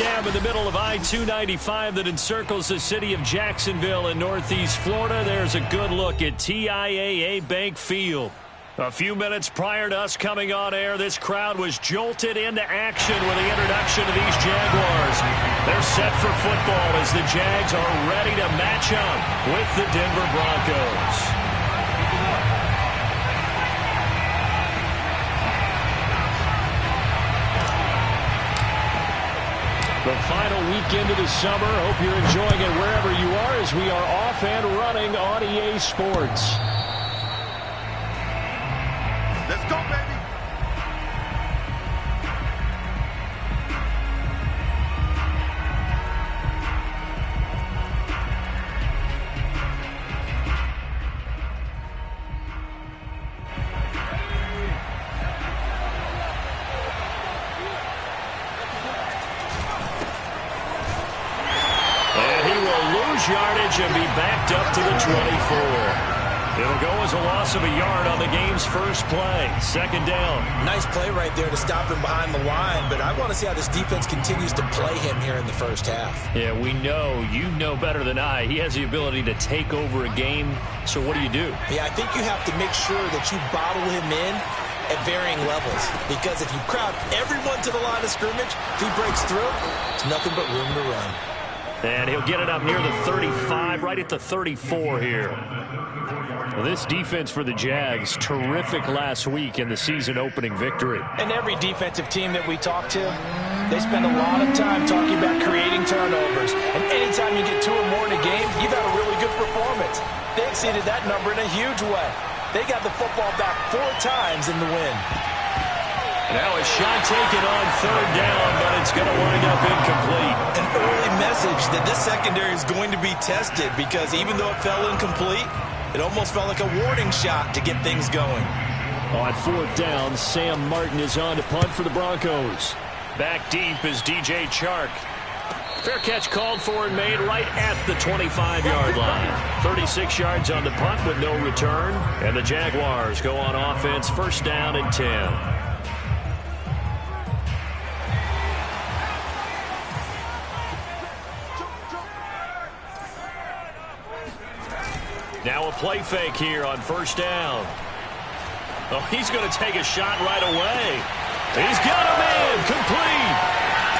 dam in the middle of I-295 that encircles the city of Jacksonville in northeast Florida. There's a good look at TIAA Bank Field. A few minutes prior to us coming on air, this crowd was jolted into action with the introduction of these Jaguars. They're set for football as the Jags are ready to match up with the Denver Broncos. The final weekend of the summer. Hope you're enjoying it wherever you are as we are off and running on EA Sports. Let's go, baby. And he will lose yardage and be backed up to the 24. It'll go as a loss of a yard on the game's first play. Second down. Nice play right there to stop him behind the line, but I want to see how this defense continues to play him here in the first half. Yeah, we know. You know better than I. He has the ability to take over a game. So what do you do? Yeah, I think you have to make sure that you bottle him in at varying levels, because if you crowd everyone to the line of scrimmage, if he breaks through, it's nothing but room to run. And he'll get it up near the 35, right at the 34 here. Well, this defense for the Jags, terrific last week in the season-opening victory. And every defensive team that we talk to, they spend a lot of time talking about creating turnovers. And anytime you get 2 or more in a game, you've had a really good performance. They exceeded that number in a huge way. They got the football back 4 times in the win. Now a shot taken on third down, but it's going to wind up incomplete. An early message that this secondary is going to be tested, because even though it fell incomplete, it almost felt like a warning shot to get things going. On fourth down, Sam Martin is on to punt for the Broncos. Back deep is DJ Chark. Fair catch called for and made right at the 25-yard line. 36 yards on the punt with no return. And the Jaguars go on offense, first down and 10. Now a play fake here on first down. Oh, he's going to take a shot right away. He's got him in. Complete.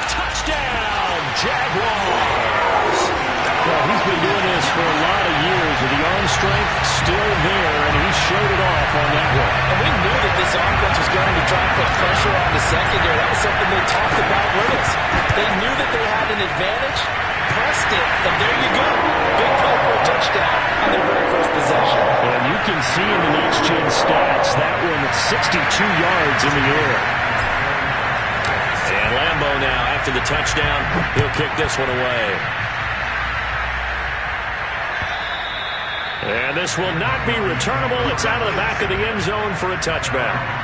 Touchdown, Jaguars. Well, he's been doing this for a lot of years with the arm strength still there, and he showed it off on that one. And we knew that this offense was going to try and put pressure on the secondary. That was something they talked about with us. They knew that they had an advantage, pressed it, and there you go. Big play for a touchdown on their very first possession. And you can see in the next-gen stats that one at 62 yards in the air. And Lambo now, after the touchdown, he'll kick this one away. And this will not be returnable. It's out of the back of the end zone for a touchback.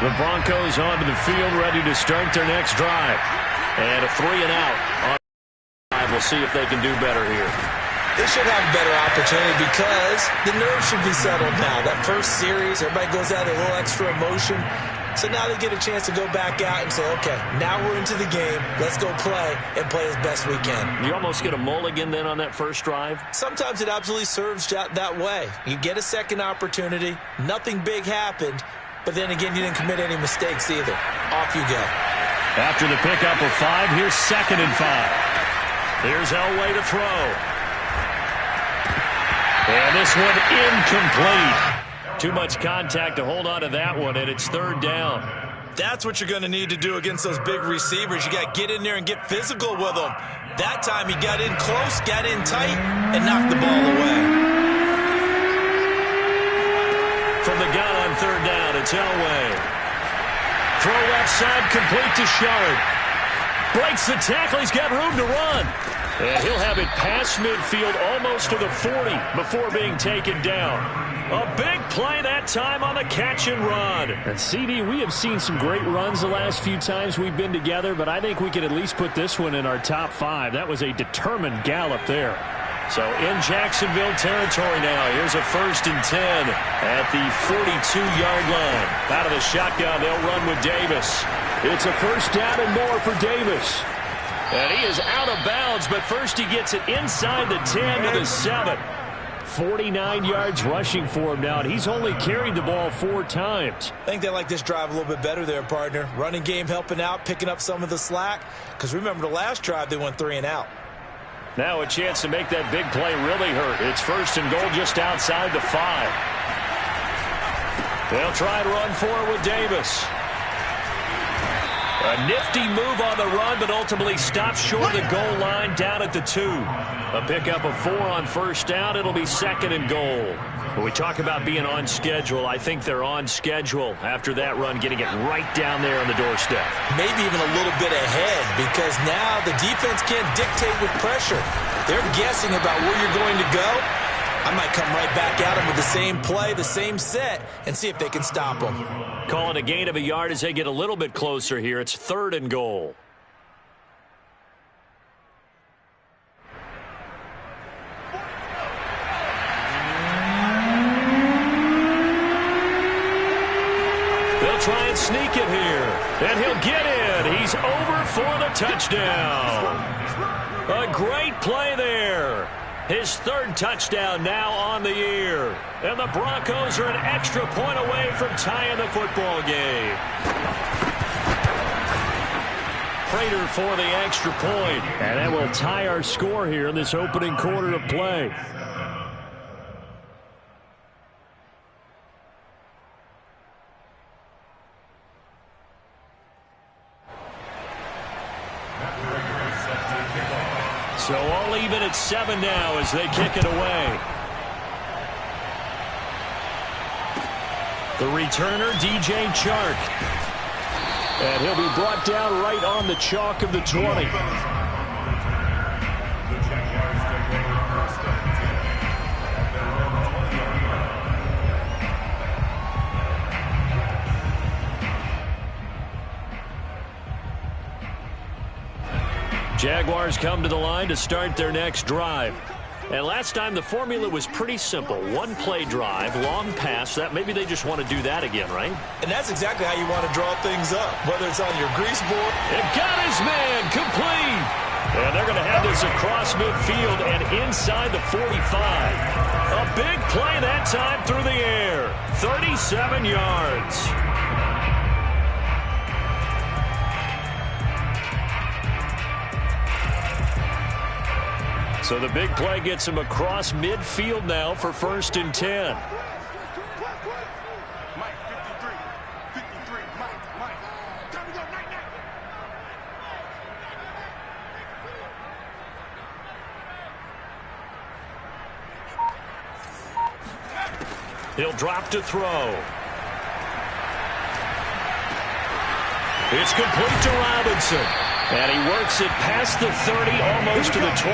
The Broncos onto the field, ready to start their next drive. And a 3-and-out. We'll see if they can do better here. They should have a better opportunity because the nerves should be settled now. That first series, everybody goes out a little extra emotion. So now they get a chance to go back out and say, okay, now we're into the game. Let's go play and play as best we can. You almost get a mulligan then on that first drive? Sometimes it absolutely serves that way. You get a second opportunity. Nothing big happened. But then again, you didn't commit any mistakes either. Off you go. After the pickup of 5, here's 2nd and 5. Here's Elway to throw. And this one incomplete. Too much contact to hold on to that one, and it's 3rd down. That's what you're going to need to do against those big receivers. You got to get in there and get physical with them. That time he got in close, got in tight, and knocked the ball away. From the gun on 3rd down, it's Elway. Throw left side, complete to Shard. Breaks the tackle, he's got room to run. And he'll have it past midfield almost to the 40 before being taken down. A big play that time on the catch and run. And CD, we have seen some great runs the last few times we've been together, but I think we can at least put this one in our top 5. That was a determined gallop there. So in Jacksonville territory now. Here's a 1st and 10 at the 42-yard line. Out of the shotgun, they'll run with Davis. It's a 1st down and more for Davis. And he is out of bounds, but first he gets it inside the 10 to the 7. 49 yards rushing for him now, and he's only carried the ball 4 times. I think they like this drive a little bit better there, partner. Running game helping out, picking up some of the slack. Because remember the last drive, they went 3 and out. Now a chance to make that big play really hurt. It's 1st and goal just outside the 5. They'll try and run forward with Davis. A nifty move on the run, but ultimately stops short of the goal line down at the 2. A pickup of 4 on 1st down. It'll be 2nd and goal. When we talk about being on schedule, I think they're on schedule after that run, getting it right down there on the doorstep. Maybe even a little bit ahead, because now the defense can't dictate with pressure. They're guessing about where you're going to go. I might come right back at them with the same play, the same set, and see if they can stop them. Calling a gain of a yard as they get a little bit closer here. It's 3rd and goal. They'll try and sneak it here. And he'll get in. He's over for the touchdown. A great play there. His 3rd touchdown now on the year. And the Broncos are an extra point away from tying the football game. Prater for the extra point. And that will tie our score here in this opening quarter of play. So all even at 7 now as they kick it away. The returner, DJ Chark. And he'll be brought down right on the chalk of the 20. Jaguars come to the line to start their next drive. And last time the formula was pretty simple. 1-play drive, long pass. That maybe they just want to do that again, right? And that's exactly how you want to draw things up, whether it's on your grease board. It got his man complete. And they're going to have this across midfield and inside the 45. A big play that time through the air. 37 yards. So the big play gets him across midfield now for 1st and 10. He'll drop to throw. It's complete to Robinson. And he works it past the 30, almost to the 25.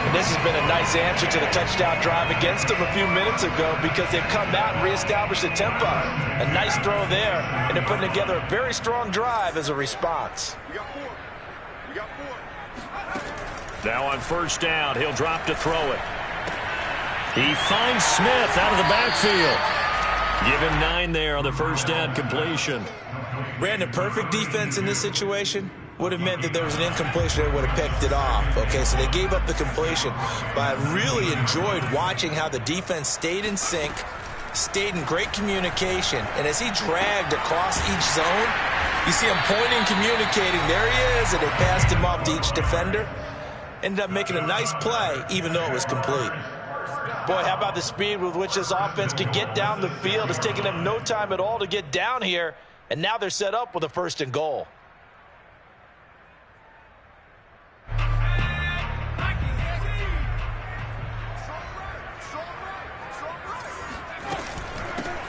And this has been a nice answer to the touchdown drive against them a few minutes ago, because they've come out and reestablished the tempo. A nice throw there, and they're putting together a very strong drive as a response. Now on 1st down, he'll drop to throw it. He finds Smith out of the backfield. Give him 9 there on the 1st down completion. Brandon, perfect defense in this situation would have meant that there was an incompletion. They would have picked it off. Okay, so they gave up the completion. But I really enjoyed watching how the defense stayed in sync, stayed in great communication. And as he dragged across each zone, you see him pointing, communicating. There he is, and they passed him off to each defender. Ended up making a nice play, even though it was complete. Boy, how about the speed with which this offense can get down the field? It's taken them no time at all to get down here. And now they're set up with a 1st and goal.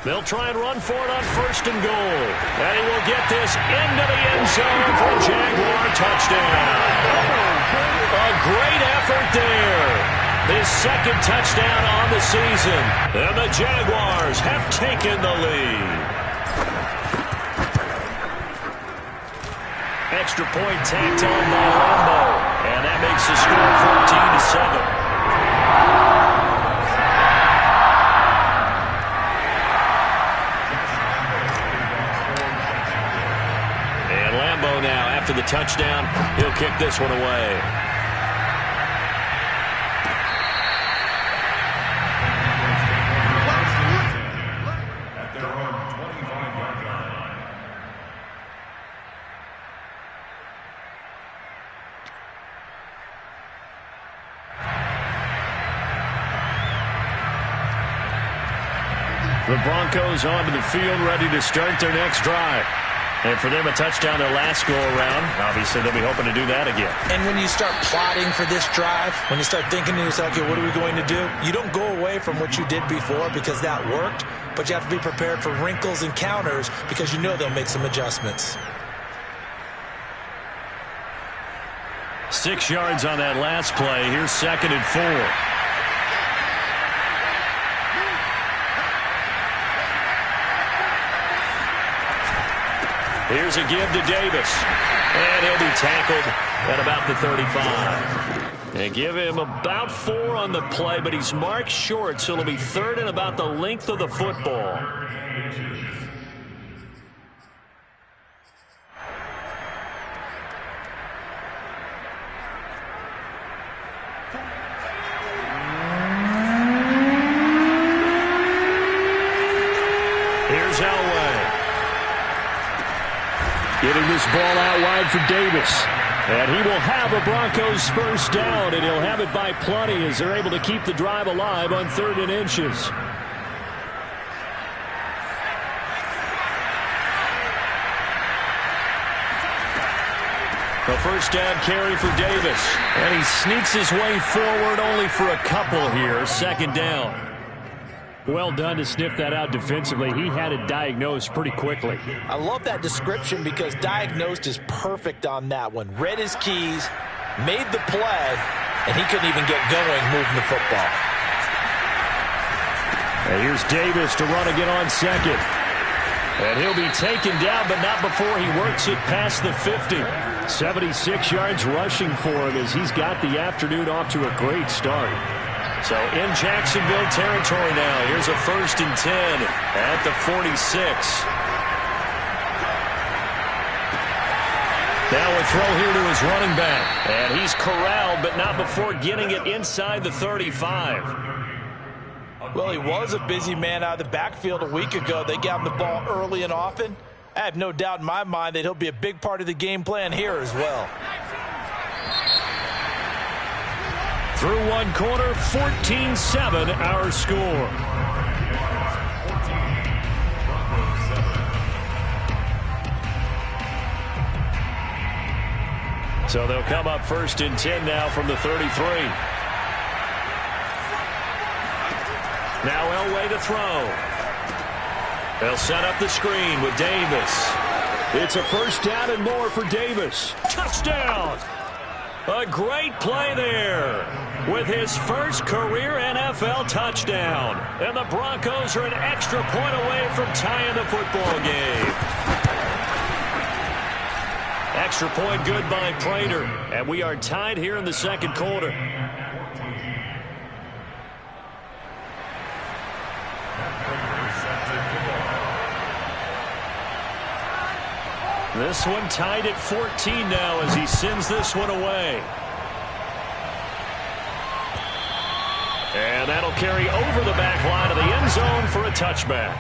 They'll try and run for it on 1st and goal. And he will get this into the end zone for a Jaguar touchdown. A great effort there. His 2nd touchdown on the season. And the Jaguars have taken the lead. Extra point tacked on by Lambo. And that makes the score 14-7. Now, after the touchdown, he'll kick this one away. At their own 25-yard line. The Broncos onto the field, ready to start their next drive. And for them, a touchdown their last go-around. Obviously, they'll be hoping to do that again. And when you start plotting for this drive, when you start thinking to yourself, okay, what are we going to do? You don't go away from what you did before because that worked, but you have to be prepared for wrinkles and counters because you know they'll make some adjustments. 6 yards on that last play. Here's 2nd and 4. Here's a give to Davis. And he'll be tackled at about the 35. They give him about 4 on the play, but he's marked short, so it'll be 3rd and about the length of the football. Here's Elway. Getting this ball out wide for Davis. And he will have a Broncos first down, and he'll have it by plenty as they're able to keep the drive alive on 3rd and inches. A first down carry for Davis. And he sneaks his way forward only for a couple here. 2nd down. Well done to sniff that out defensively. He had it diagnosed pretty quickly. I love that description because diagnosed is perfect on that one. Read his keys, made the play, and he couldn't even get going moving the football. And here's Davis to run again on 2nd. And he'll be taken down, but not before he works it past the 50. 76 yards rushing for him as he's got the afternoon off to a great start. So in Jacksonville territory now. Here's a 1st and 10 at the 46. Now a throw here to his running back. And he's corralled, but not before getting it inside the 35. Well, he was a busy man out of the backfield a week ago. They got him the ball early and often. I have no doubt in my mind that he'll be a big part of the game plan here as well. Through one quarter, 14-7 our score. So they'll come up 1st and 10 now from the 33. Now Elway to throw. They'll set up the screen with Davis. It's a first down and more for Davis. Touchdown! A great play there with his first career NFL touchdown. And the Broncos are an extra point away from tying the football game. Extra point good by Prater. And we are tied here in the 2nd quarter. This one tied at 14 now as he sends this one away. And that'll carry over the back line of the end zone for a touchback.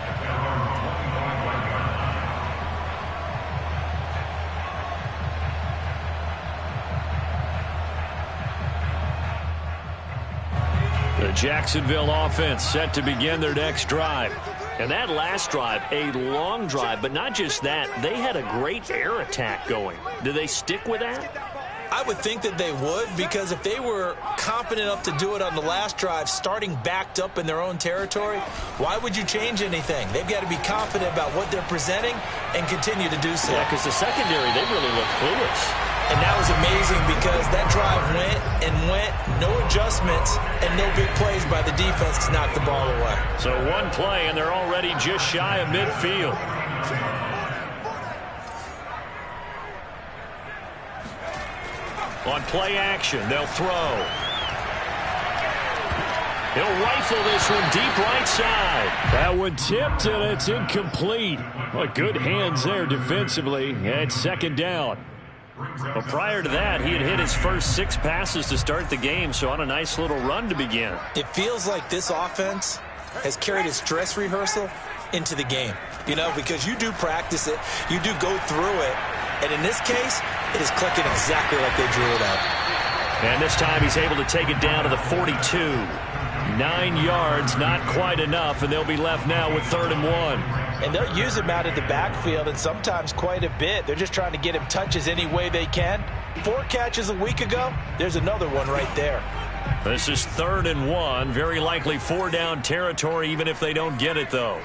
The Jacksonville offense set to begin their next drive. And that last drive, a long drive, but not just that. They had a great air attack going. Do they stick with that? I would think that they would, because if they were confident enough to do it on the last drive, starting backed up in their own territory, why would you change anything? They've got to be confident about what they're presenting and continue to do so. Yeah, because the secondary, they really look clueless. And that was amazing because that drive went and went, no adjustments, and no big plays by the defense to knock the ball away. So one play, and they're already just shy of midfield. On play action, they'll throw. He'll rifle this one deep right side. That one tipped, and it's incomplete. Well, good hands there defensively. And second down. But prior to that, he had hit his first 6 passes to start the game, so on a nice little run to begin. It feels like this offense has carried its dress rehearsal into the game. You know, because you do practice it, you do go through it, and in this case, it is clicking exactly like they drew it up. And this time he's able to take it down to the 42. 9 yards, not quite enough, and they'll be left now with 3rd and 1. And they'll use him out of the backfield, and sometimes quite a bit. They're just trying to get him touches any way they can. 4 catches a week ago, there's another one right there. This is 3rd and 1. Very likely 4-down territory, even if they don't get it, though.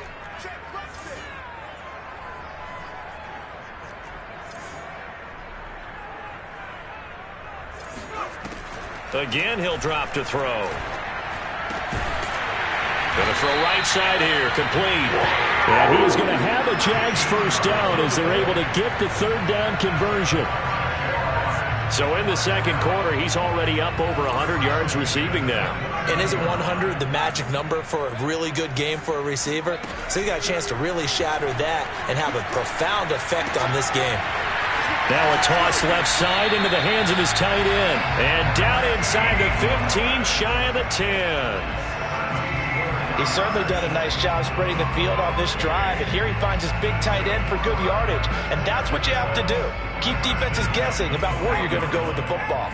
Again, he'll drop to throw. Going to throw right side here, complete. And he is going to have a Jags first down as they're able to get the 3rd down conversion. So in the second quarter, he's already up over 100 yards receiving now. And isn't 100 the magic number for a really good game for a receiver? So he got a chance to really shatter that and have a profound effect on this game. Now a toss left side into the hands of his tight end. And down inside the 15, shy of the 10. He's certainly done a nice job spreading the field on this drive. And here he finds his big tight end for good yardage. And that's what you have to do. Keep defenses guessing about where you're going to go with the football.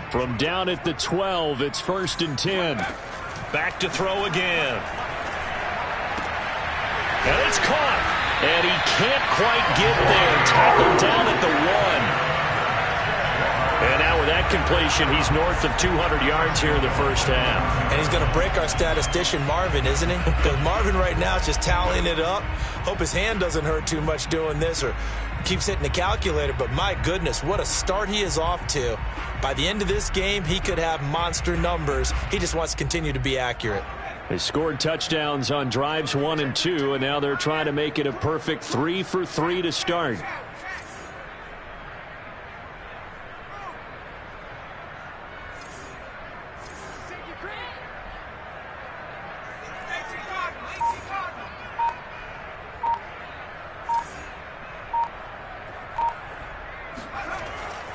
From down at the 12, it's 1st and 10. Back to throw again. And it's caught. And he can't quite get there. Tackled down at the 1. And now with that completion, he's north of 200 yards here in the first half. And he's going to break our statistician Marvin, isn't he? Because Marvin right now is just tallying it up. Hope his hand doesn't hurt too much doing this or keeps hitting the calculator. But my goodness, what a start he is off to. By the end of this game, he could have monster numbers. He just wants to continue to be accurate. They scored touchdowns on drives 1 and 2, and now they're trying to make it a perfect 3 for 3 to start.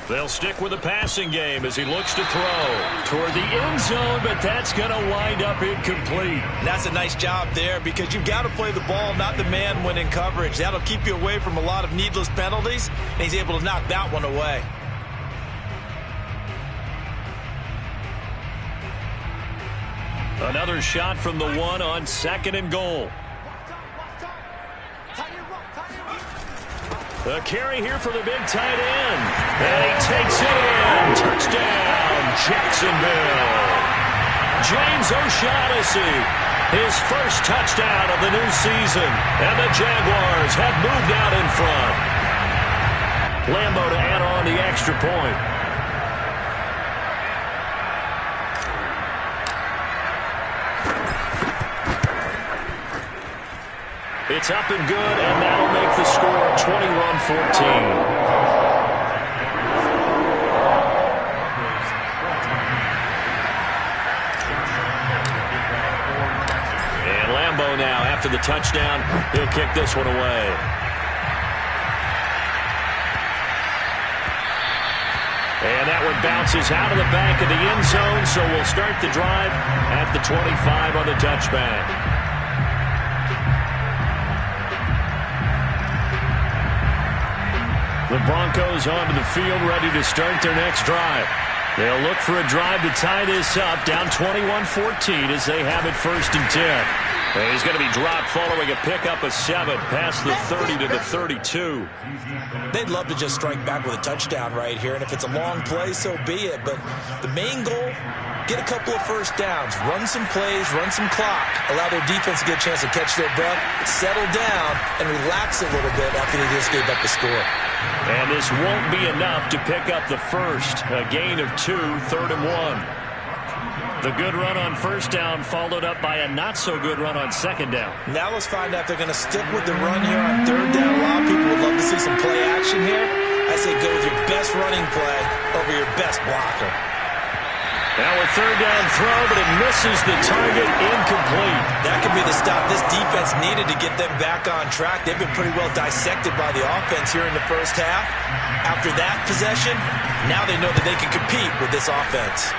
They'll stick with the passing game as he looks to throw toward the end zone, but that's going to wind up incomplete. And that's a nice job there because you've got to play the ball, not the man when in coverage. That'll keep you away from a lot of needless penalties, and he's able to knock that one away. Another shot from the 1 on 2nd and goal. The carry here for the big tight end. And he takes it in. Touchdown, Jacksonville. James O'Shaughnessy, his first touchdown of the new season. And the Jaguars have moved out in front. Lambeau to add on the extra point. It's up and good, and that'll make the score 21-14. And Lambeau now, after the touchdown, he'll kick this one away. And that one bounces out of the back of the end zone, so we'll start the drive at the 25 on the touchback. The Broncos onto the field, ready to start their next drive. They'll look for a drive to tie this up, down 21-14 as they have it 1st and 10. And he's going to be dropped following a pickup of 7 past the 30 to the 32. They'd love to just strike back with a touchdown right here, and if it's a long play, so be it. But the main goal, get a couple of first downs, run some plays, run some clock, allow their defense to get a chance to catch their breath, settle down, and relax a little bit after they just gave up the score. And this won't be enough to pick up the first. A gain of 2, 3rd and 1. The good run on first down followed up by a not-so-good run on second down. Now let's find out if they're going to stick with the run here on 3rd down. A lot of people would love to see some play action here. I say go with your best running play over your best blocker. Now a 3rd down throw, but it misses the target, incomplete. That could be the stop this defense needed to get them back on track. They've been pretty well dissected by the offense here in the first half. After that possession, now they know that they can compete with this offense.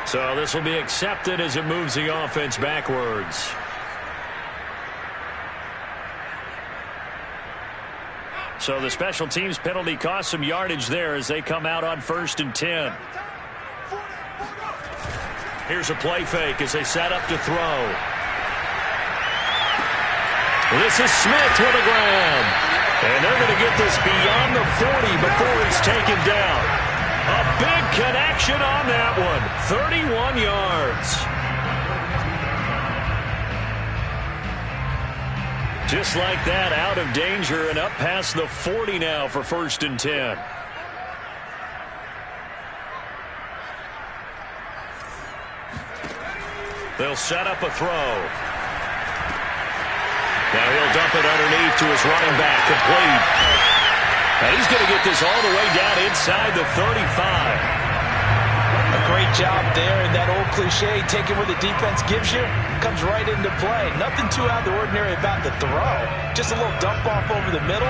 So this will be accepted as it moves the offense backwards. So the special teams penalty cost some yardage there as they come out on 1st and 10. Here's a play fake as they set up to throw. This is Smith with the ground. And they're going to get this beyond the 40 before it's taken down. A big connection on that one. 31 yards. Just like that, out of danger and up past the 40 now for 1st and 10. They'll set up a throw. Now he'll dump it underneath to his running back, complete. And he's going to get this all the way down inside the 35. A great job there, and that old cliche, taking what the defense gives you, comes right into play. Nothing too out of the ordinary about the throw. Just a little dump off over the middle.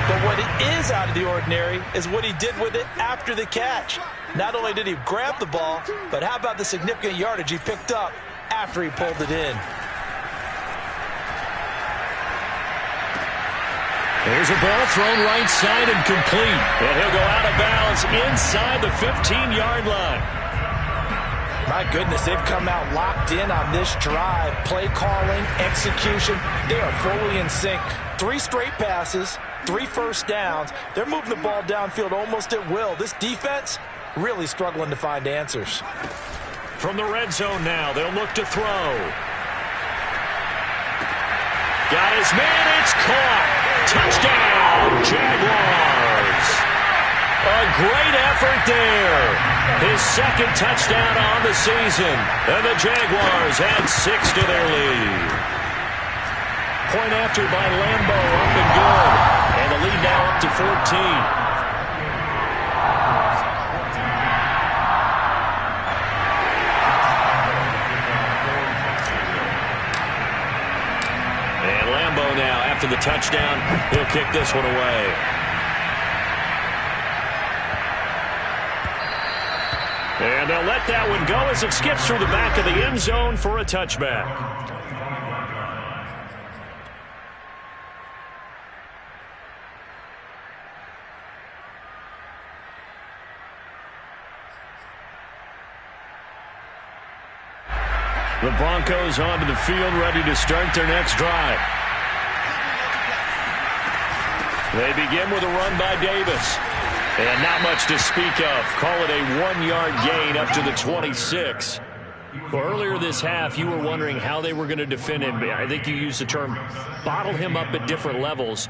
But what is out of the ordinary is what he did with it after the catch. Not only did he grab the ball, but how about the significant yardage he picked up after he pulled it in. There's a ball thrown right side and complete. And he'll go out of bounds inside the 15-yard line. My goodness, they've come out locked in on this drive. Play calling, execution, they are fully in sync. 3 straight passes, 3 first downs. They're moving the ball downfield almost at will. This defense really struggling to find answers. From the red zone now, they'll look to throw. Got his man, it's caught. Touchdown, Jaguars. A great effort there. His 2nd touchdown on the season. And the Jaguars add 6 to their lead. Point after by Lambo, up and good. And the lead now up to 14. Now, after the touchdown, he'll kick this one away. And they'll let that one go as it skips through the back of the end zone for a touchback. The Broncos onto the field, ready to start their next drive. They begin with a run by Davis. And not much to speak of. Call it a 1-yard gain up to the 26. Well, earlier this half, you were wondering how they were going to defend him. I think you used the term bottle him up at different levels.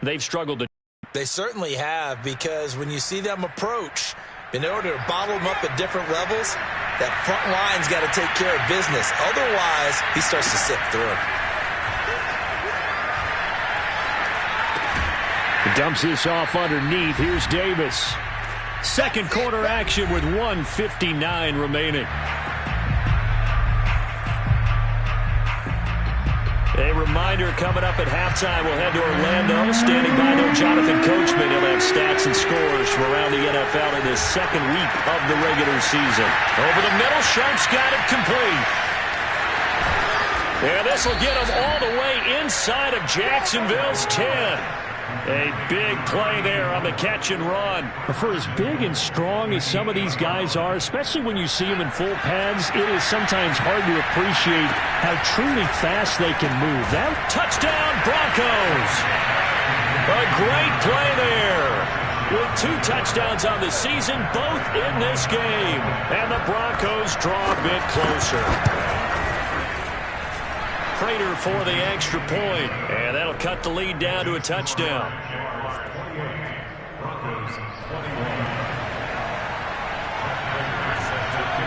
They've struggled to. They certainly have, because when you see them approach, in order to bottle him up at different levels, that front line's got to take care of business. Otherwise, he starts to sift through. Dumps this off underneath. Here's Davis. Second quarter action with 1:59 remaining. A reminder coming up at halftime. We'll head to Orlando. Standing by there, Jonathan Coachman. He'll have stats and scores from around the NFL in this second week of the regular season. Over the middle, Sharp's got it complete. And this will get him all the way inside of Jacksonville's 10. A big play there on the catch and run. For as big and strong as some of these guys are, especially when you see them in full pads, it is sometimes hard to appreciate how truly fast they can move. That touchdown, Broncos. A great play there. With 2 touchdowns on the season, both in this game. And the Broncos draw a bit closer. Prater for the extra point, and that'll cut the lead down to a touchdown.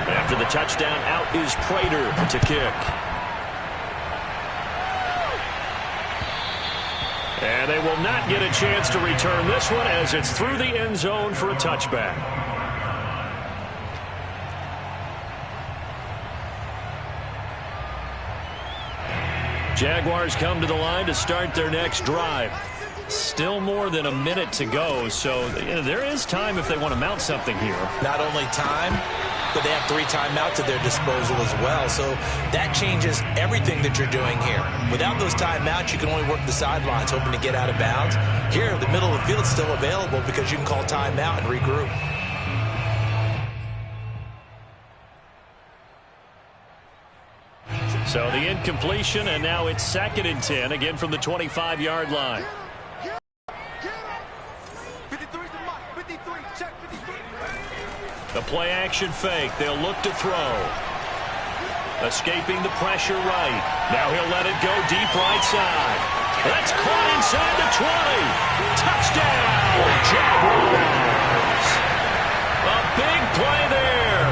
After the touchdown, out is Prater to kick. And they will not get a chance to return this one as it's through the end zone for a touchback. Jaguars come to the line to start their next drive. Still more than a minute to go, so there is time if they want to mount something here. Not only time, but they have 3 timeouts at their disposal as well, so that changes everything that you're doing here. Without those timeouts, you can only work the sidelines, hoping to get out of bounds. Here, the middle of the field is still available because you can call timeout and regroup. So the incompletion, and now it's 2nd and 10, again from the 25-yard line. The play-action fake. They'll look to throw. Escaping the pressure right. Now he'll let it go deep right side. That's caught inside the 20. Touchdown, Jaguars. A big play there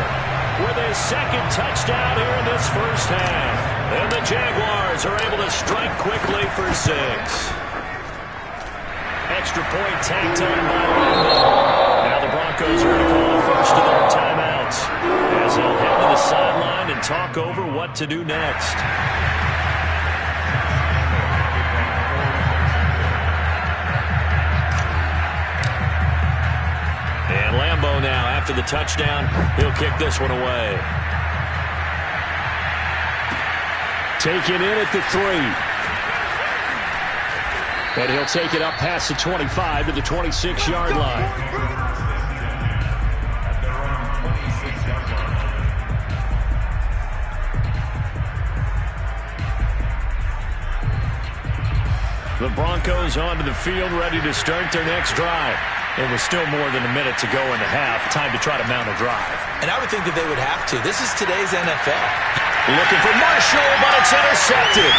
with his 2nd touchdown here in this first half. And the Jaguars are able to strike quickly for 6. Extra point tacked on by Lambeau. Now the Broncos are going to call the first of their timeouts as they'll head to the sideline and talk over what to do next. And Lambeau now, after the touchdown, he'll kick this one away. taken in at the 3. And he'll take it up past the 25 to the 26-yard line. The Broncos onto the field, ready to start their next drive. It was still more than a minute to go in the half. Time to try to mount a drive. And I would think that they would have to. This is today's NFL. Looking for Marshall, but it's intercepted.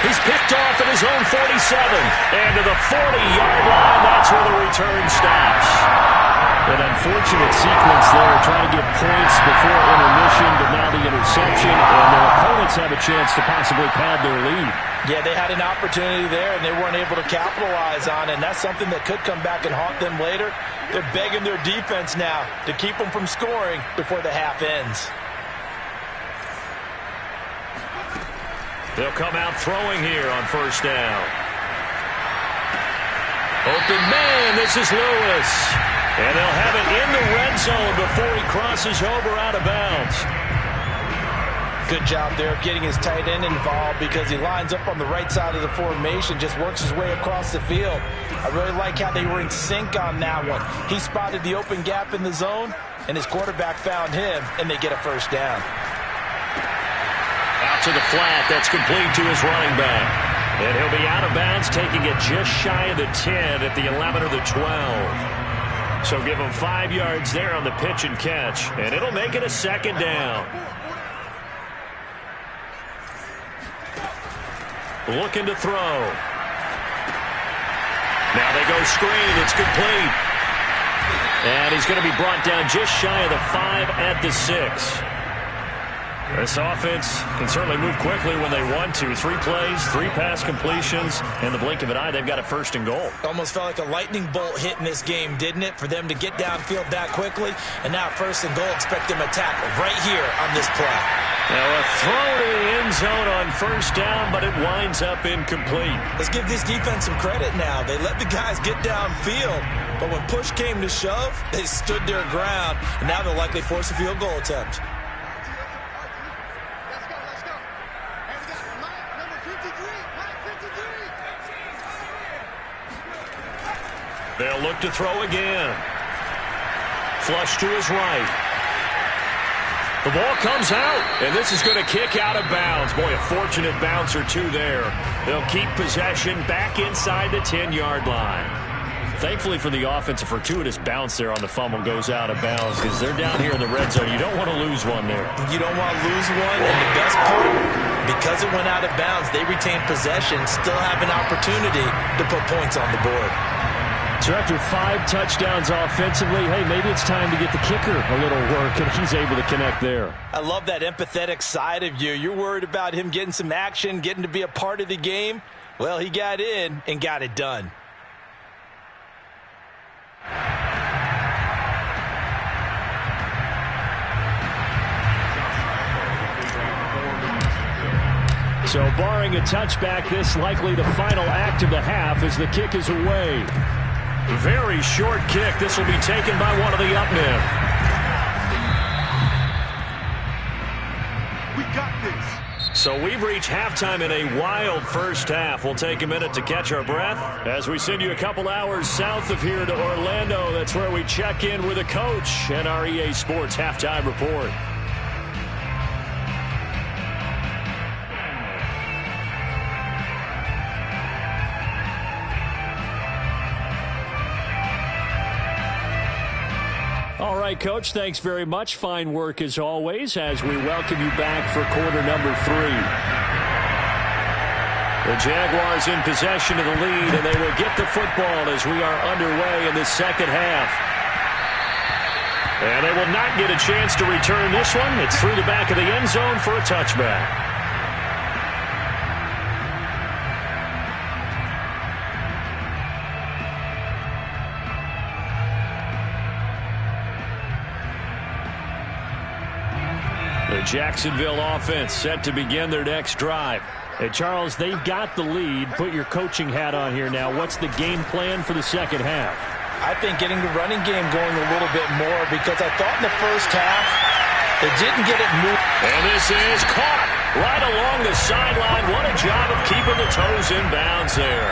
He's picked off at his own 47. And to the 40-yard line, that's where the return stops. An unfortunate sequence there, trying to get points before intermission, but now the interception, and their opponents have a chance to possibly pad their lead. Yeah, they had an opportunity there, and they weren't able to capitalize on it, and that's something that could come back and haunt them later. They're begging their defense now to keep them from scoring before the half ends. They'll come out throwing here on first down. Open man, this is Lewis. And they'll have it in the red zone before he crosses over out of bounds. Good job there of getting his tight end involved because he lines up on the right side of the formation, just works his way across the field. I really like how they were in sync on that one. He spotted the open gap in the zone, and his quarterback found him, and they get a first down. Out to the flat, that's complete to his running back. And he'll be out of bounds, taking it just shy of the 10 at the 11 or the 12. So give him 5 yards there on the pitch and catch, and it'll make it a second down. Looking to throw. Now they go screen. It's complete. And he's going to be brought down just shy of the 5 at the 6. This offense can certainly move quickly when they want to. 3 plays, 3 pass completions. In the blink of an eye, they've got a first and goal. Almost felt like a lightning bolt hit in this game, didn't it? For them to get downfield that quickly. And now first and goal, expect them to tackle right here on this play. Now a throw to the end zone on first down, but it winds up incomplete. Let's give this defense some credit now. They let the guys get downfield, but when push came to shove, they stood their ground, and now they'll likely force a field goal attempt. They'll look to throw again. Flush to his right. The ball comes out, and this is going to kick out of bounds. Boy, a fortunate bounce or two there. They'll keep possession back inside the 10-yard line. Thankfully for the offense, a fortuitous bounce there on the fumble goes out of bounds because they're down here in the red zone. You don't want to lose one there. You don't want to lose one, and the best part, because it went out of bounds, they retain possession, still have an opportunity to put points on the board. So after 5 touchdowns offensively, hey, maybe it's time to get the kicker a little work, and he's able to connect there. I love that empathetic side of you. You're worried about him getting some action, getting to be a part of the game. Well, he got in and got it done. So barring a touchback, this likely the final act of the half as the kick is away. Very short kick. This will be taken by one of the up men. We got this. So we've reached halftime in a wild first half. We'll take a minute to catch our breath as we send you a couple hours south of here to Orlando. That's where we check in with the coach and our EA Sports halftime report. All right, Coach, thanks very much. Fine work as always as we welcome you back for quarter number 3. The Jaguars in possession of the lead, and they will get the football as we are underway in the second half. And they will not get a chance to return this one. It's through the back of the end zone for a touchback. The Jacksonville offense set to begin their next drive. Hey, Charles, they've got the lead. Put your coaching hat on here now. What's the game plan for the second half? I think getting the running game going a little bit more because I thought in the first half they didn't get it moved. And this is caught right along the sideline. What a job of keeping the toes in bounds there.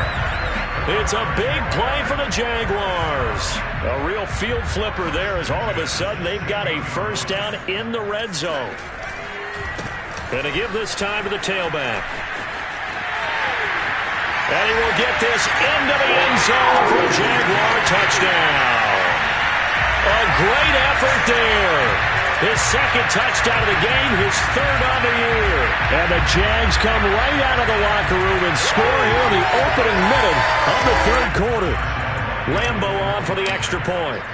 It's a big play for the Jaguars. A real field flipper there as all of a sudden they've got a first down in the red zone. Going to give this time to the tailback. And he will get this into the end zone for a Jaguar touchdown. A great effort there. His second touchdown of the game, his third on the year. And the Jags come right out of the locker room and score here in the opening minute of the third quarter. Lambo on for the extra point.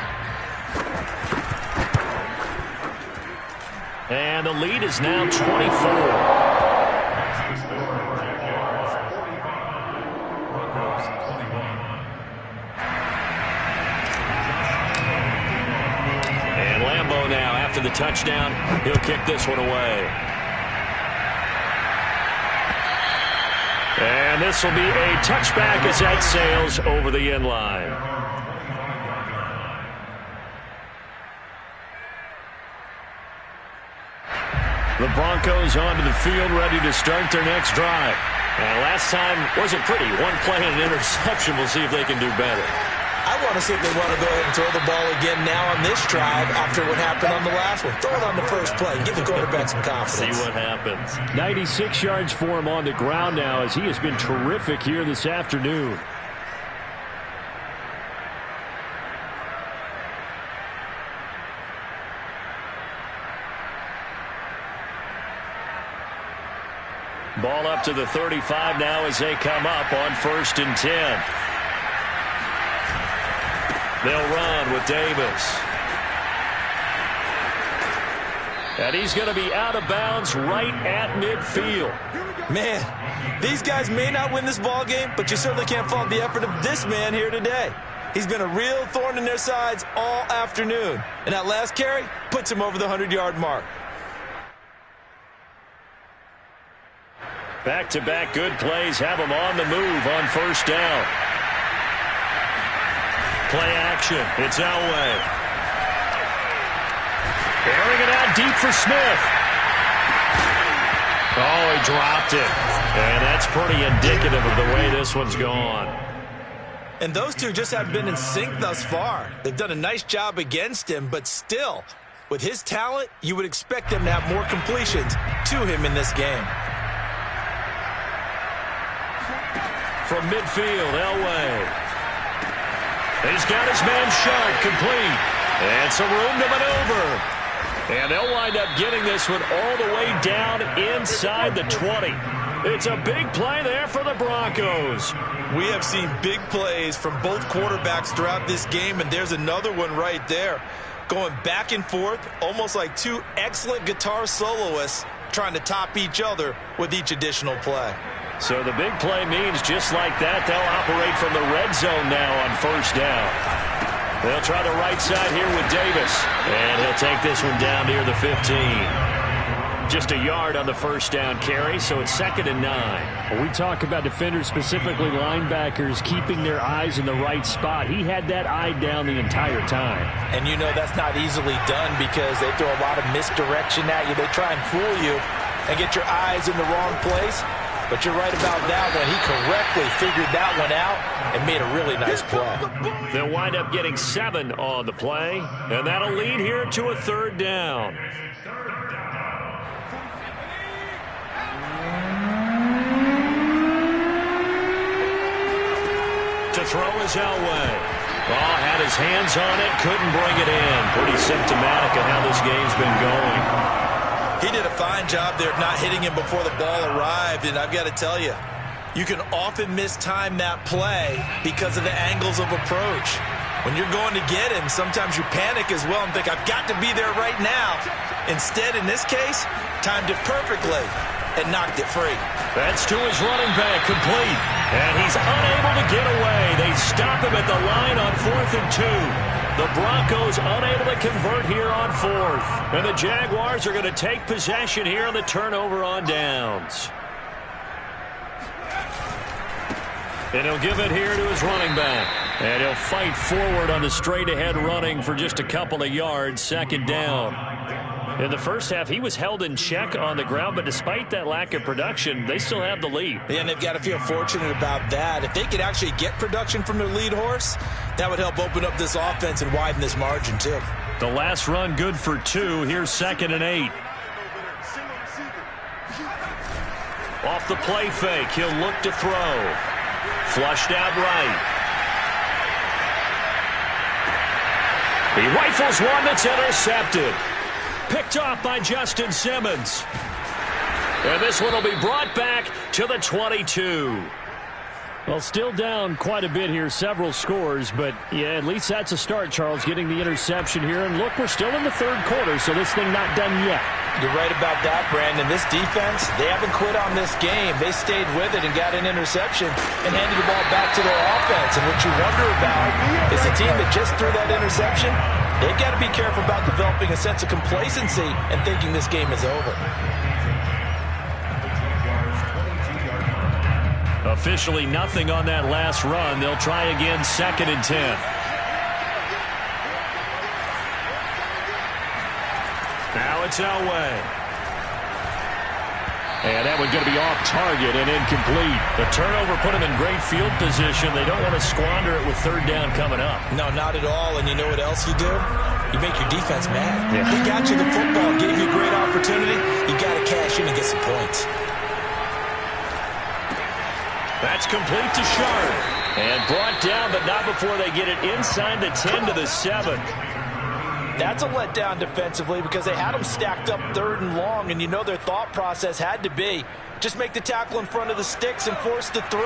And the lead is now 24. After the touchdown, he'll kick this one away. And this will be a touchback as that sails over the end line. The Broncos onto the field ready to start their next drive. And last time wasn't pretty. One play and an interception. We'll see if they can do better. I want to see if they want to go ahead and throw the ball again now on this drive after what happened on the last one. Throw it on the first play and give the quarterback some confidence. See what happens. 96 yards for him on the ground now as he has been terrific here this afternoon. Ball up to the 35 now as they come up on 1st and 10. They'll run with Davis. And he's going to be out of bounds right at midfield. Man, these guys may not win this ball game, but you certainly can't fault the effort of this man here today. He's been a real thorn in their sides all afternoon. And that last carry puts him over the 100-yard mark. Back-to-back good plays have him on the move on 1st down. Play action. It's Elway. Airing it out deep for Smith. Oh, he dropped it. And that's pretty indicative of the way this one's gone. And those two just haven't been in sync thus far. They've done a nice job against him, but still, with his talent, you would expect them to have more completions to him in this game. From midfield, Elway. He's got his man shot, complete. And some room to maneuver. And they'll wind up getting this one all the way down inside the 20. It's a big play there for the Broncos. We have seen big plays from both quarterbacks throughout this game, and there's another one right there. Going back and forth, almost like two excellent guitar soloists trying to top each other with each additional play. So the big play means just like that, they'll operate from the red zone now on first down. They'll try the right side here with Davis. And he'll take this one down near the 15. Just a yard on the first down carry, so it's 2nd and 9. When we talk about defenders, specifically linebackers, keeping their eyes in the right spot. He had that eye down the entire time. And you know that's not easily done because they throw a lot of misdirection at you. They try and fool you and get your eyes in the wrong place. But you're right about that one. He correctly figured that one out and made a really nice play. They'll wind up getting 7 on the play, and that'll lead here to a 3rd down. To throw is Elway. Oh, had his hands on it, couldn't bring it in. Pretty symptomatic of how this game's been going. He did a fine job there of not hitting him before the ball arrived, and I've got to tell you, you can often mistime that play because of the angles of approach. When you're going to get him, sometimes you panic as well and think, I've got to be there right now. Instead, in this case, timed it perfectly and knocked it free. That's to his running back, complete. And he's unable to get away. They stop him at the line on 4th and 2. The Broncos unable to convert here on 4th. And the Jaguars are going to take possession here on the turnover on downs. And he'll give it here to his running back. And he'll fight forward on the straight-ahead running for just a couple of yards, 2nd down. In the first half, he was held in check on the ground, but despite that lack of production, they still have the lead. Yeah, and they've got to feel fortunate about that. If they could actually get production from their lead horse, that would help open up this offense and widen this margin, too. The last run good for 2. Here's 2nd and 8. Off the play fake, he'll look to throw. Flushed out right. He rifles one that's intercepted. Picked off by Justin Simmons. And this one will be brought back to the 22. Well, still down quite a bit here, several scores, but yeah, at least that's a start, Charles, getting the interception here. And look, we're still in the 3rd quarter, so this thing not done yet. You're right about that, Brandon. This defense, they haven't quit on this game. They stayed with it and got an interception and handed the ball back to their offense. And what you wonder about is the team that just threw that interception, they've got to be careful about developing a sense of complacency and thinking this game is over. Officially nothing on that last run. They'll try again, 2nd and 10. Now it's Elway. And that one's going to be off target and incomplete. The turnover put them in great field position. They don't want to squander it with 3rd down coming up. No, not at all. And you know what else you do? You make your defense mad. Yeah. They got you the football, gave you a great opportunity. You got to cash in and get some points. That's complete to Sharp. And brought down, but not before they get it inside the 10 to the 7. That's a letdown defensively because they had them stacked up 3rd and long, and you know their thought process had to be just make the tackle in front of the sticks and force the 3.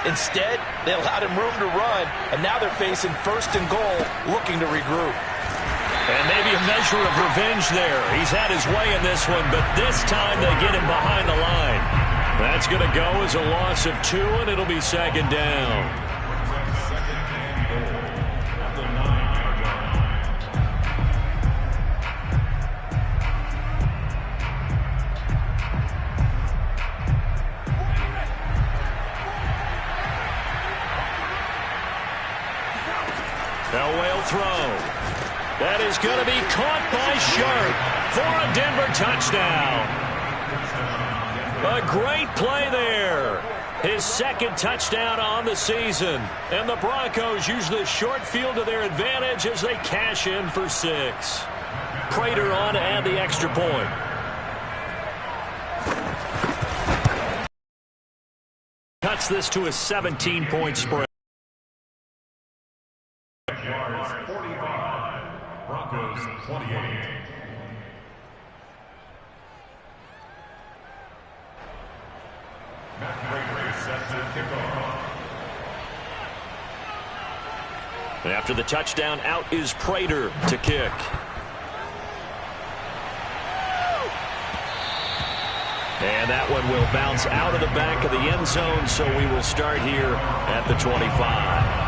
Instead, they allowed him room to run, and now they're facing 1st and goal, looking to regroup. And maybe a measure of revenge there. He's had his way in this one, but this time they get him behind the line. That's going to go as a loss of 2, and it'll be 2nd down. Elway will throw. That is going to be caught by Sharp for a Denver touchdown. A great play there. His second touchdown on the season. And the Broncos use the short field to their advantage as they cash in for 6. Prater on to add the extra point. Cuts this to a 17-point spread. Yards 45. Broncos 28. Matt Prater is set to kick off. And after the touchdown, out is Prater to kick. And that one will bounce out of the back of the end zone, so we will start here at the 25.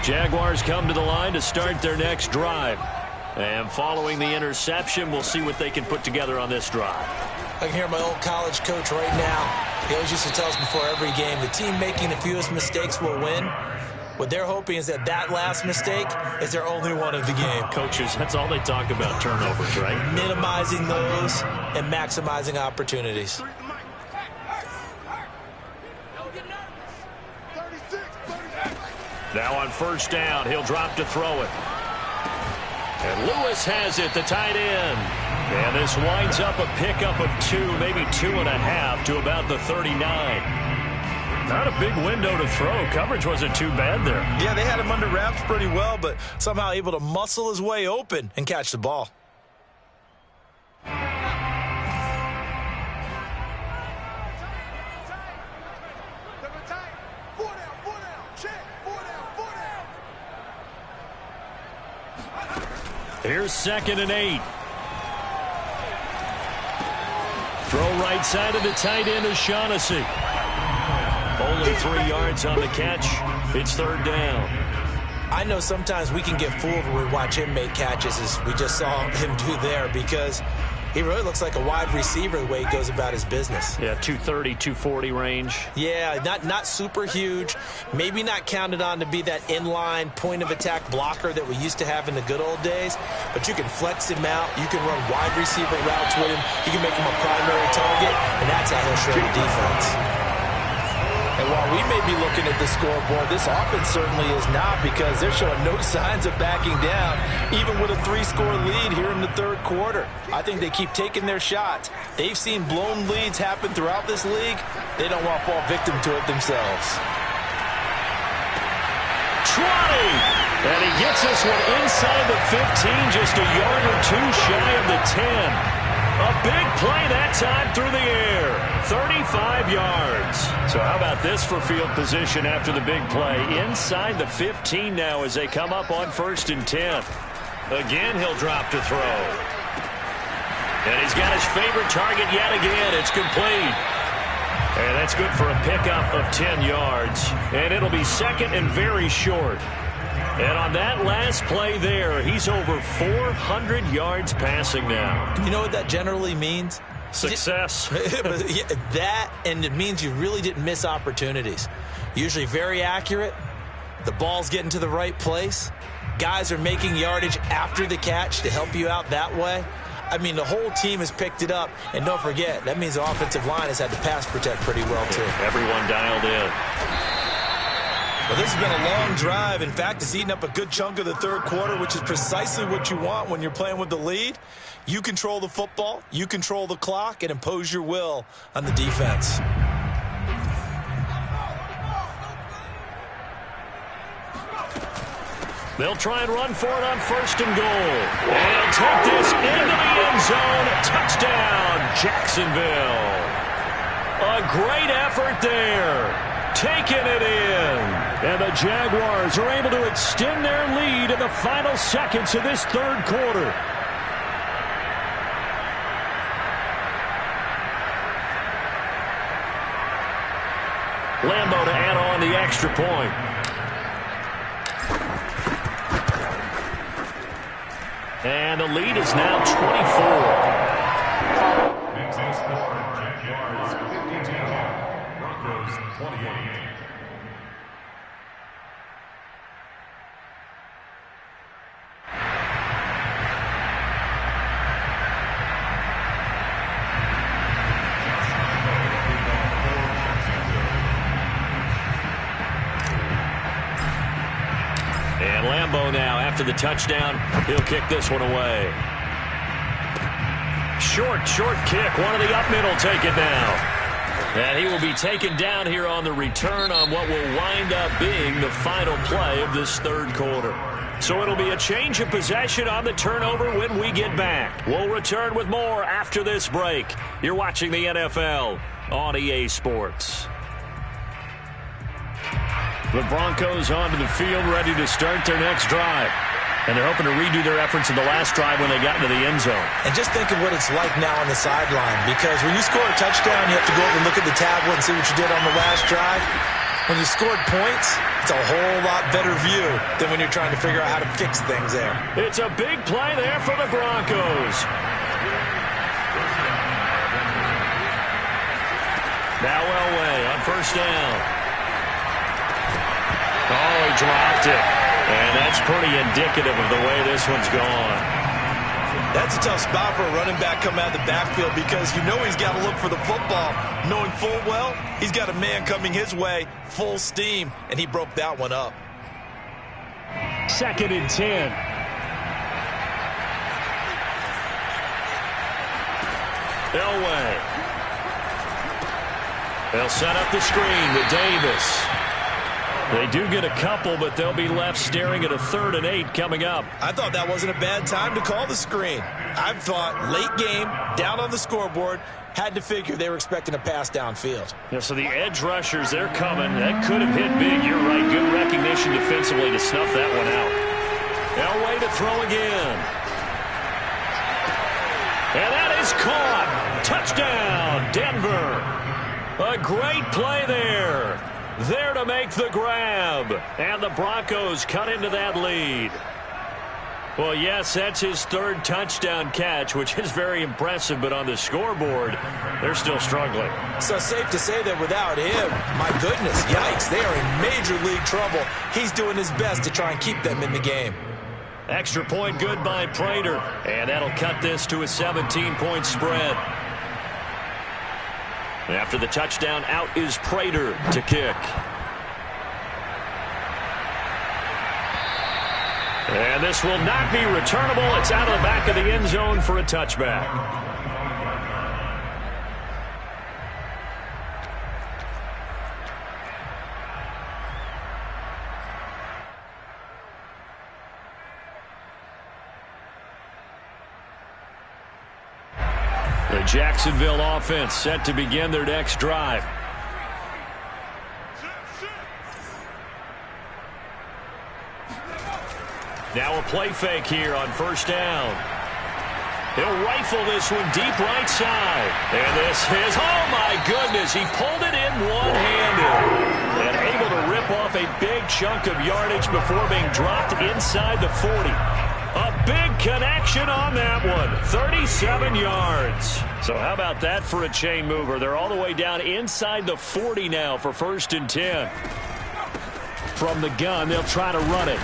Jaguars come to the line to start their next drive. And following the interception, we'll see what they can put together on this drive. I can hear my old college coach right now. He always used to tell us before every game, the team making the fewest mistakes will win. What they're hoping is that last mistake is their only one of the game. Coaches, that's all they talk about, turnovers, right? Minimizing those and maximizing opportunities. Now on first down, he'll drop to throw it. And Lewis has it, the tight end. And this winds up a pickup of 2, maybe 2.5 to about the 39. Not a big window to throw. Coverage wasn't too bad there. Yeah, they had him under wraps pretty well, but somehow able to muscle his way open and catch the ball. Here's 2nd and 8. Throw right side of the tight end is Shaughnessy. Only 3 yards on the catch. It's 3rd down. I know sometimes we can get fooled when we watch him make catches, as we just saw him do there, because he really looks like a wide receiver the way he goes about his business. Yeah, 230, 240 range. Yeah, not super huge. Maybe not counted on to be that inline point-of-attack blocker that we used to have in the good old days. But you can flex him out. You can run wide receiver routes with him. You can make him a primary target, and that's how he'll show the defense. And while we may be looking at the scoreboard, this offense certainly is not, because they're showing no signs of backing down, even with a 3-score lead here in the 3rd quarter. I think they keep taking their shots. They've seen blown leads happen throughout this league. They don't want to fall victim to it themselves. 20! And he gets this one inside the 15, just a yard or 2 shy of the 10. A big play that time through the air. 35 yards. So how about this for field position after the big play? Inside the 15 now as they come up on 1st and 10. Again, he'll drop to throw. And he's got his favorite target yet again. It's complete. And that's good for a pickup of 10 yards. And it'll be 2nd and very short. And on that last play there, he's over 400 yards passing now. You know what that generally means? Success. That, and it means you really didn't miss opportunities. Usually very accurate. The ball's getting to the right place. Guys are making yardage after the catch to help you out that way. I mean, the whole team has picked it up. And don't forget, that means the offensive line has had to pass protect pretty well, too. Everyone dialed in. Well, this has been a long drive. In fact, it's eaten up a good chunk of the 3rd quarter, which is precisely what you want when you're playing with the lead. You control the football, you control the clock, and impose your will on the defense. They'll try and run for it on 1st and goal. And take this into the end zone. Touchdown, Jacksonville. A great effort there. Taking it in. And the Jaguars are able to extend their lead in the final seconds of this 3rd quarter. Lambeau to add on the extra point. And the lead is now 24. Jaguars 52. Broncos 28. Lambeau now. After the touchdown, he'll kick this one away. Short kick. One of the up middle take it now. And he will be taken down here on the return on what will wind up being the final play of this third quarter. So it'll be a change of possession on the turnover when we get back. We'll return with more after this break. You're watching the NFL on EA Sports. The Broncos onto the field, ready to start their next drive. And they're hoping to redo their efforts in the last drive when they got into the end zone. And just think of what it's like now on the sideline, because when you score a touchdown, you have to go over and look at the tablet and see what you did on the last drive. When you scored points, it's a whole lot better view than when you're trying to figure out how to fix things there. It's a big play there for the Broncos. Now Elway on first down. Oh, he dropped it. And that's pretty indicative of the way this one's gone. That's a tough spot for a running back coming out of the backfield, because you know he's got to look for the football, knowing full well he's got a man coming his way full steam, and he broke that one up. 2nd and 10. Elway. They'll set up the screen with Davis. They do get a couple, but they'll be left staring at a 3rd and 8 coming up. I thought that wasn't a bad time to call the screen. I thought late game, down on the scoreboard, had to figure they were expecting a pass downfield. Yeah, so the edge rushers, they're coming. That could have hit big. You're right. Good recognition defensively to snuff that one out. Elway to throw again. And that is caught. Touchdown, Denver. A great play there. There to make the grab. And the Broncos cut into that lead. Well, yes, that's his 3rd touchdown catch, which is very impressive, but on the scoreboard, they're still struggling. So safe to say that without him, my goodness, yikes, they are in major league trouble. He's doing his best to try and keep them in the game. Extra point good by Prater, and that'll cut this to a 17-point spread. After the touchdown, out is Prater to kick. And this will not be returnable. It's out of the back of the end zone for a touchback. The Jacksonville offense set to begin their next drive. Now a play fake here on first down. He'll rifle this one deep right side. And this is, oh my goodness, he pulled it in one-handed. And able to rip off a big chunk of yardage before being dropped inside the 40. A big connection on that one. 37 yards. So how about that for a chain mover? They're all the way down inside the 40 now for 1st and 10. From the gun, they'll try to run it.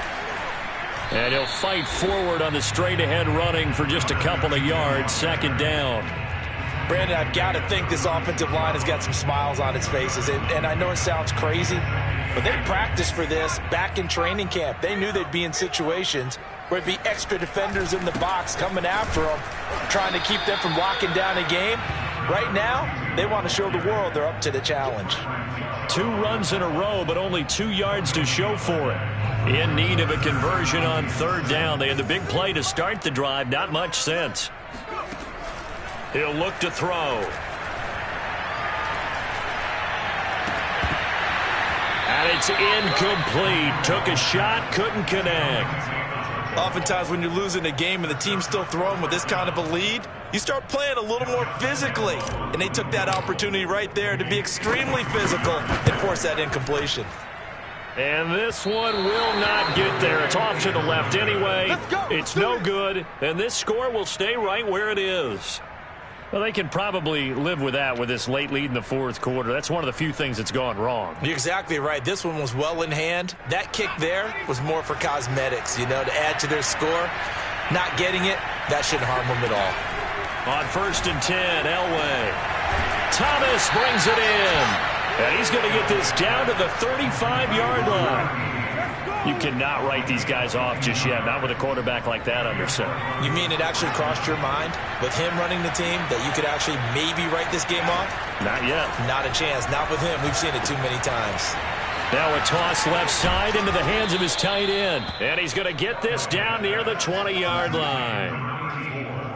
And he'll fight forward on the straight-ahead running for just a couple of yards. 2nd down. Brandon, I've got to think this offensive line has got some smiles on its faces. And I know it sounds crazy, but they practiced for this back in training camp. They knew they'd be in situations where it'd be extra defenders in the box coming after them, trying to keep them from locking down a game. Right now, they want to show the world they're up to the challenge. 2 runs in a row, but only 2 yards to show for it. In need of a conversion on 3rd down. They had the big play to start the drive. Not much sense. He'll look to throw. And it's incomplete. Took a shot, couldn't connect. Oftentimes when you're losing a game and the team's still throwing with this kind of a lead, you start playing a little more physically. And they took that opportunity right there to be extremely physical and force that incompletion. And this one will not get there. It's off to the left anyway. It's no good. And this score will stay right where it is. Well, they can probably live with that with this late lead in the 4th quarter. That's one of the few things that's gone wrong. You're exactly right. This one was well in hand. That kick there was more for cosmetics, you know, to add to their score. Not getting it, that shouldn't harm them at all. On 1st and 10, Elway. Thomas brings it in. And he's going to get this down to the 35-yard line. You cannot write these guys off just yet, not with a quarterback like that under center. You mean it actually crossed your mind with him running the team that you could actually maybe write this game off? Not yet. Not a chance. Not with him. We've seen it too many times. Now a toss left side into the hands of his tight end. And he's going to get this down near the 20-yard line.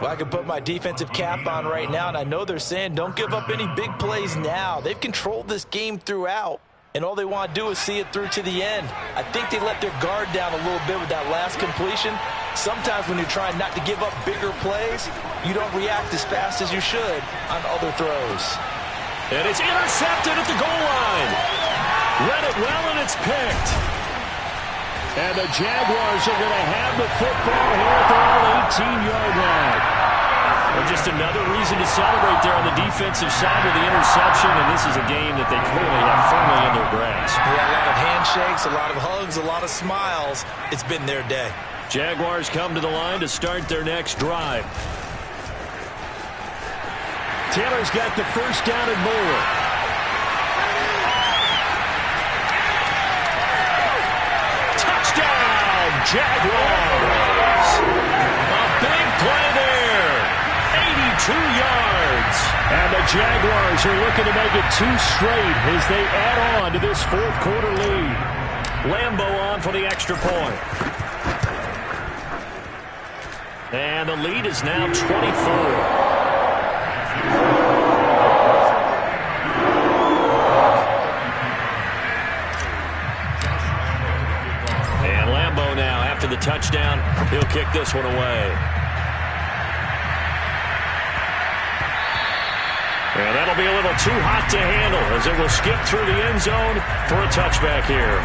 Well, I can put my defensive cap on right now, and I know they're saying don't give up any big plays now. They've controlled this game throughout, and all they want to do is see it through to the end. I think they let their guard down a little bit with that last completion. Sometimes when you're trying not to give up bigger plays, you don't react as fast as you should on other throws. And it's intercepted at the goal line. Read it well, and it's picked. And the Jaguars are going to have the football here at their own 18-yard line. And just another reason to celebrate there on the defensive side with the interception, and this is a game that they clearly have firmly in their grasp. Yeah, a lot of handshakes, a lot of hugs, a lot of smiles. It's been their day. Jaguars come to the line to start their next drive. Taylor's got the first down and more. Touchdown, Jaguars! A big play there. 82 yards. And the Jaguars are looking to make it 2 straight as they add on to this fourth quarter lead. Lambeau on for the extra point. And the lead is now 24. The touchdown, he'll kick this one away. And that'll be a little too hot to handle as it will skip through the end zone for a touchback here.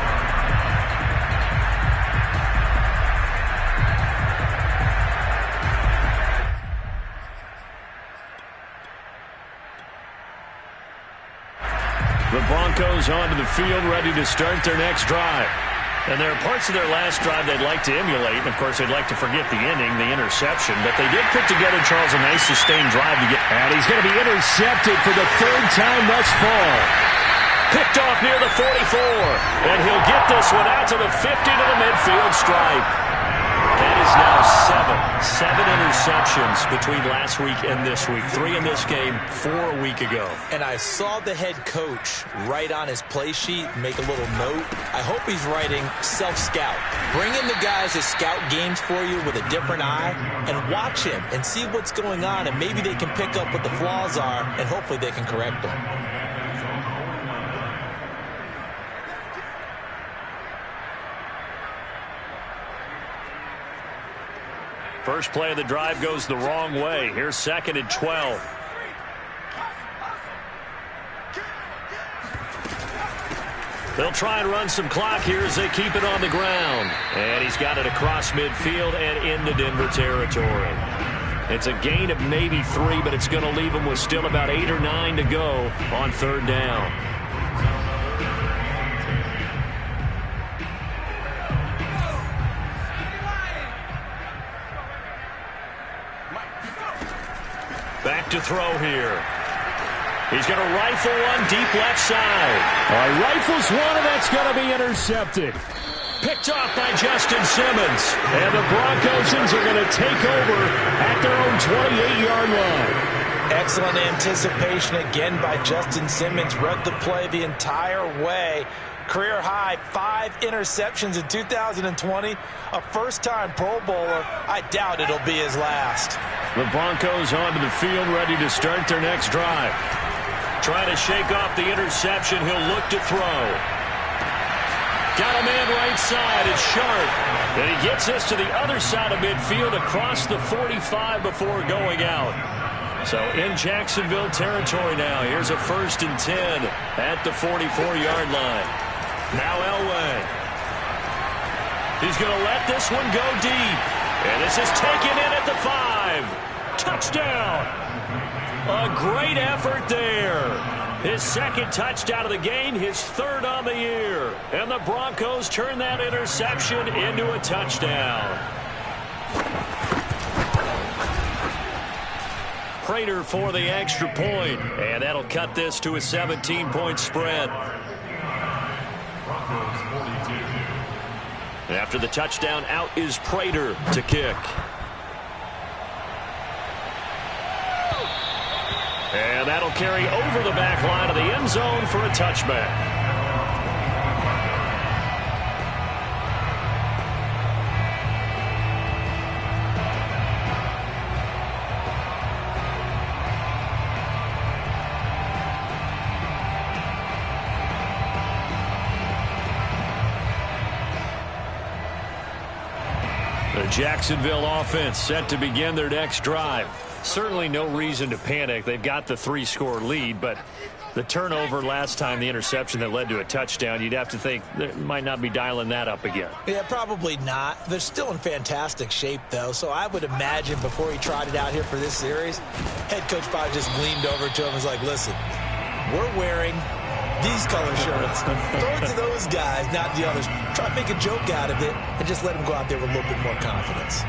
The Broncos onto the field, ready to start their next drive. And there are parts of their last drive they'd like to emulate. Of course, they'd like to forget the ending, the interception. But they did put together, Charles, a nice sustained drive to get. And he's going to be intercepted for the 3rd time thus far. Picked off near the 44. And he'll get this one out to the 50 to the midfield stripe. That is now 7 interceptions between last week and this week. 3 in this game, 4 a week ago. And I saw the head coach write on his play sheet, make a little note. I hope he's writing self-scout. Bring in the guys that scout games for you with a different eye and watch him and see what's going on, and maybe they can pick up what the flaws are, and hopefully they can correct them. First play of the drive goes the wrong way. Here's 2nd and 12. They'll try and run some clock here as they keep it on the ground. And he's got it across midfield and into Denver territory. It's a gain of maybe 3, but it's going to leave them with still about 8 or 9 to go on 3rd down. Back to throw here. He's going to rifle one deep left side. Rifles one, and that's going to be intercepted. Picked off by Justin Simmons. And the Broncos are going to take over at their own 28-yard line. Excellent anticipation again by Justin Simmons. Read the play the entire way. Career high 5 interceptions in 2020. A first-time Pro Bowler. I doubt it'll be his last. The Broncos onto the field, ready to start their next drive. Trying to shake off the interception. He'll look to throw. Got a man right side. It's Sharp. And he gets this to the other side of midfield across the 45 before going out. So in Jacksonville territory now. Here's a 1st and 10 at the 44-yard line. Now Elway. He's going to let this one go deep. And this is taken in at the 5. Touchdown. A great effort there. His 2nd touchdown of the game, his 3rd on the year. And the Broncos turn that interception into a touchdown. Prater for the extra point. And that'll cut this to a 17-point spread. Broncos 42, After the touchdown, out is Prater to kick. And that'll carry over the back line of the end zone for a touchback. The Jacksonville offense set to begin their next drive. Certainly no reason to panic. They've got the 3-score lead, but the turnover last time, the interception that led to a touchdown, you'd have to think they might not be dialing that up again. Yeah, probably not. They're still in fantastic shape, though, so I would imagine before he trotted out here for this series, head coach probably just leaned over to him and was like, listen, we're wearing these color shirts. Throw it to those guys, not the others. Try to make a joke out of it and just let them go out there with a little bit more confidence.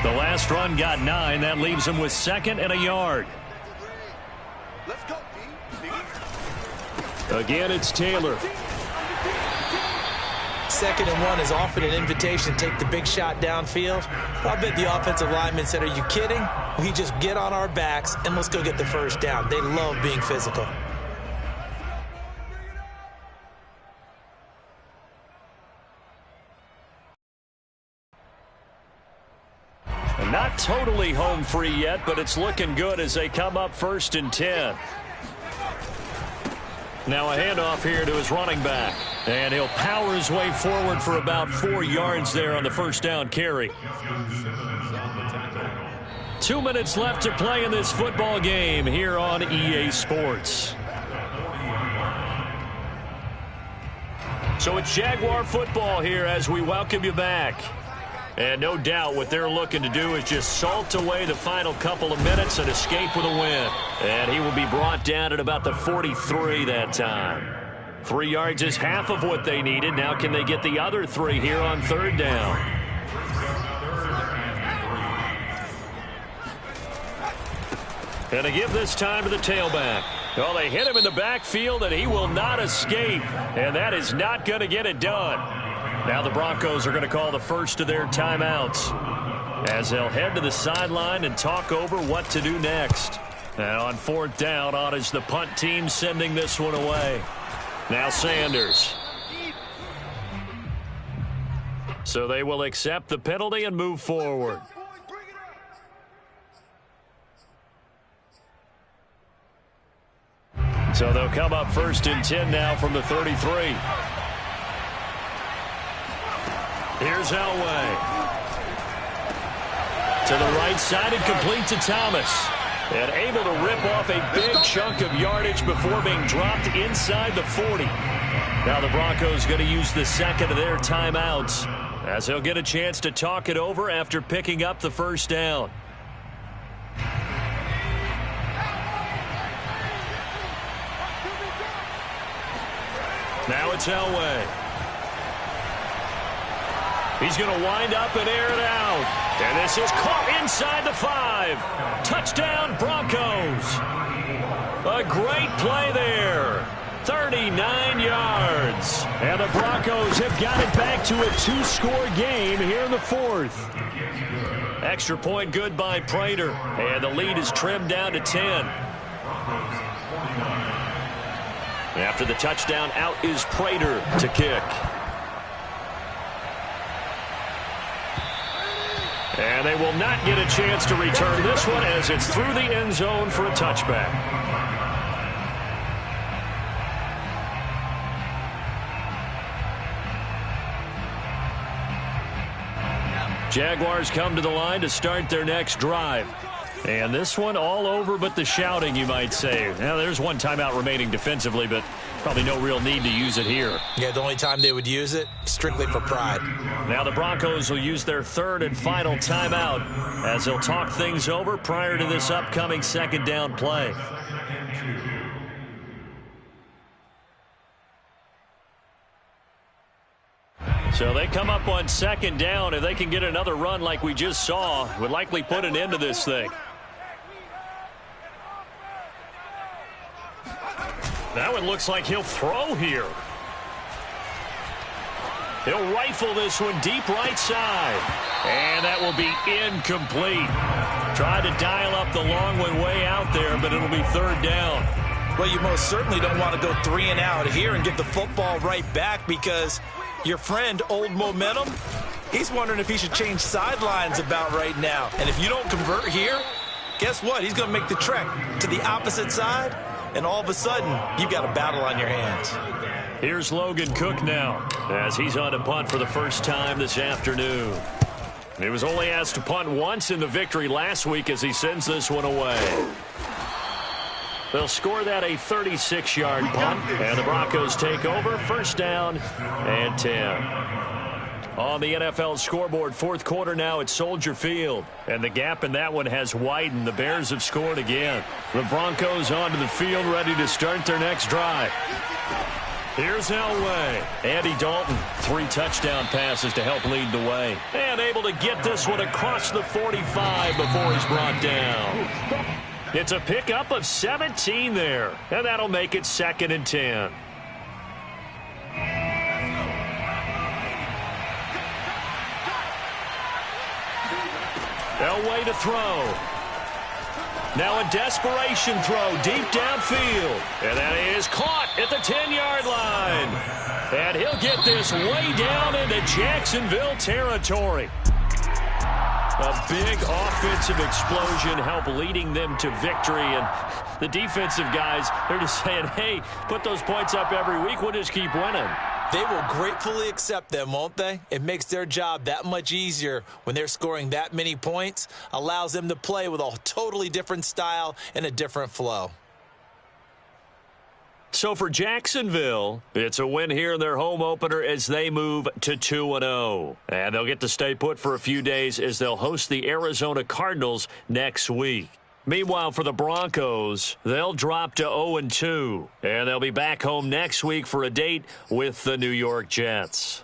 The last run got 9. That leaves him with 2nd and a yard. Let's go, Again, it's Taylor. 2nd and 1 is often an invitation to take the big shot downfield. I bet the offensive lineman said, are you kidding? We just get on our backs and let's go get the first down. They love being physical. Not totally home free yet, but it's looking good as they come up 1st and 10. Now a handoff here to his running back. And he'll power his way forward for about 4 yards there on the first down carry. 2 minutes left to play in this football game here on EA Sports. So it's Jaguar football here as we welcome you back. And no doubt what they're looking to do is just salt away the final couple of minutes and escape with a win. And he will be brought down at about the 43 that time. 3 yards is half of what they needed. Now can they get the other 3 here on 3rd down? And to give this time to the tailback. Well, they hit him in the backfield, and he will not escape. And that is not going to get it done. Now the Broncos are going to call the first of their timeouts as they'll head to the sideline and talk over what to do next. And on 4th down, on is the punt team sending this one away. Now Sanders. So they will accept the penalty and move forward. So they'll come up 1st and 10 now from the 33. Here's Elway. To the right side and complete to Thomas. And able to rip off a big chunk of yardage before being dropped inside the 40. Now the Broncos going to use the 2nd of their timeouts as they'll get a chance to talk it over after picking up the first down. Now it's Elway. He's going to wind up and air it out. And this is caught inside the 5. Touchdown, Broncos. A great play there. 39 yards. And the Broncos have got it back to a 2-score game here in the 4th. Extra point good by Prater. And the lead is trimmed down to 10. After the touchdown, out is Prater to kick. And they will not get a chance to return this one as it's through the end zone for a touchback. Jaguars come to the line to start their next drive. And this one all over but the shouting, you might say. Now, there's one timeout remaining defensively, but probably no real need to use it here. Yeah, the only time they would use it, strictly for pride. Now the Broncos will use their 3rd and final timeout as they'll talk things over prior to this upcoming 2nd down play. So they come up on second down. If they can get another run like we just saw, would likely put an end to this thing. That one looks like he'll throw here. He'll rifle this one deep right side. And that will be incomplete. Tried to dial up the long one way out there, but it'll be third down. Well, you most certainly don't want to go 3 and out here and get the football right back, because your friend, Old Momentum, he's wondering if he should change sidelines about right now. And if you don't convert here, guess what? He's going to make the trek to the opposite side, and all of a sudden, you've got a battle on your hands. Here's Logan Cook now, as he's on a punt for the first time this afternoon. He was only asked to punt once in the victory last week as he sends this one away. They'll score that a 36-yard punt, and the Broncos take over. First down and 10. On the NFL scoreboard, fourth quarter now at Soldier Field. And the gap in that one has widened. The Bears have scored again. The Broncos onto the field, ready to start their next drive. Here's Elway. Andy Dalton, 3 touchdown passes to help lead the way. And able to get this one across the 45 before he's brought down. It's a pickup of 17 there, and that'll make it second and 10. Elway to throw. Now a desperation throw deep downfield. And that is caught at the 10-yard line. And he'll get this way down into Jacksonville territory. A big offensive explosion helped leading them to victory. And the defensive guys, they're just saying, hey, put those points up every week. We'll just keep winning. They will gratefully accept them, won't they? It makes their job that much easier when they're scoring that many points. Allows them to play with a totally different style and a different flow. So for Jacksonville, it's a win here in their home opener as they move to 2-0. And they'll get to stay put for a few days as they'll host the Arizona Cardinals next week. Meanwhile, for the Broncos, they'll drop to 0-2. And they'll be back home next week for a date with the New York Jets.